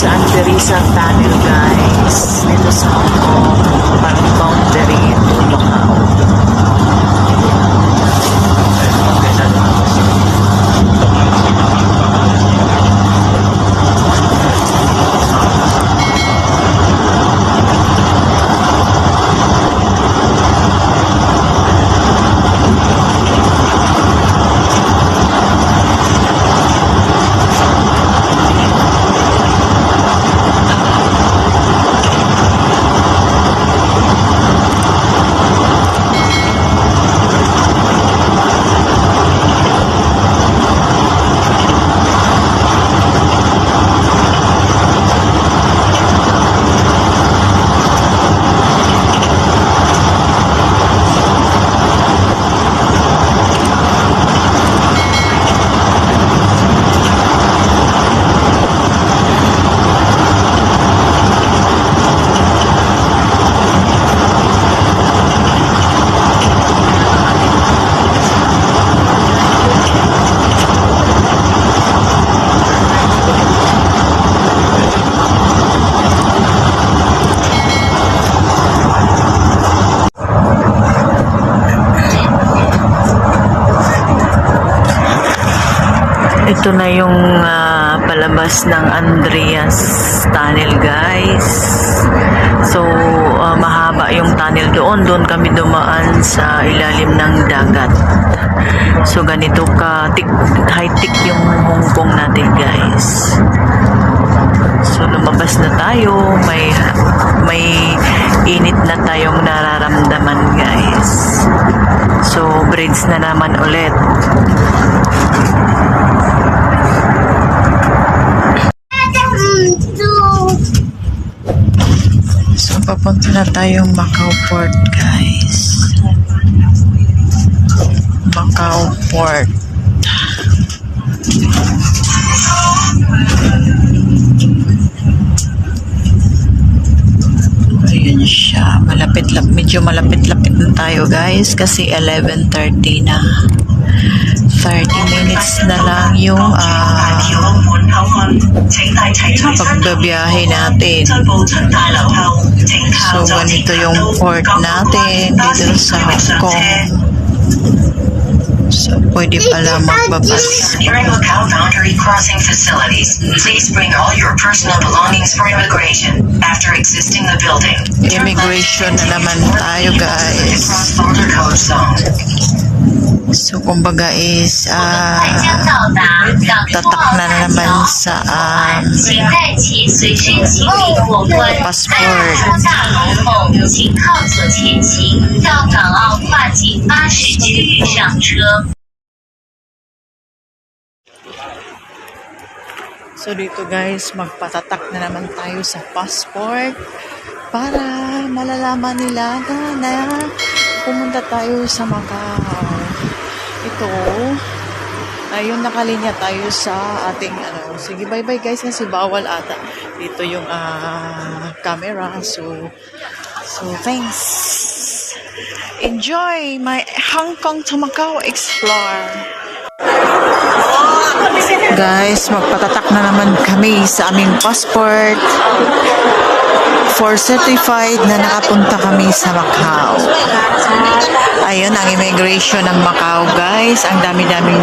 sa Anterisa Tunnel, guys. Dito sa Hong Kong, parang boundary to Macau. Ito na yung palabas ng Andreas Tunnel, guys. So, mahaba yung tunnel doon. Doon kami dumaan sa ilalim ng dagat. So, ganito ka high-tech yung Hong Kong natin, guys. So, lumabas na tayo. May init na tayong nararamdaman, guys. So, bridge na naman ulit. So, papunta na tayong Macau Port, guys. Macau Port. Ayan siya. Medyo malapit-lapit na tayo, guys. Kasi 11:30 na. 30 minutes na lang yung pagbabiyahe natin. So, ganito yung port natin dito sa Hong Kong. So, pwede pala magbabas. Nearing Macau boundary crossing facilities. Please bring all your personal belongings for immigration after exiting the building. Immigration na naman tayo, guys. Cross-border code zone. So, kumbaga is tatak na naman sa passport. So, dito, guys, magpatatak na naman tayo sa passport para malalaman nila na pumunta tayo sa Macau. Ito, ayun, nakalinya tayo sa ating sige, bye-bye, guys, kasi bawal ata dito yung camera. So thanks. Enjoy my Hong Kong to Macau explore. Guys, magpatatak na naman kami sa aming passport for certified na nakapunta kami sa Macau. Ayun ang immigration ng Macau, guys. Ang dami-daming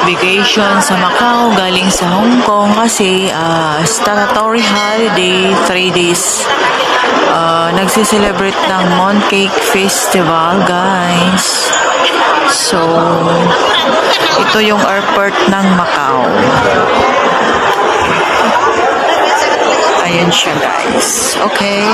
vacation sa Macau galing sa Hong Kong kasi statutory holiday, 3 days. Nagsiselebrate ng Mooncake Festival, guys. So, ito yung airport ng Macau. Ayan siya, guys. Okay.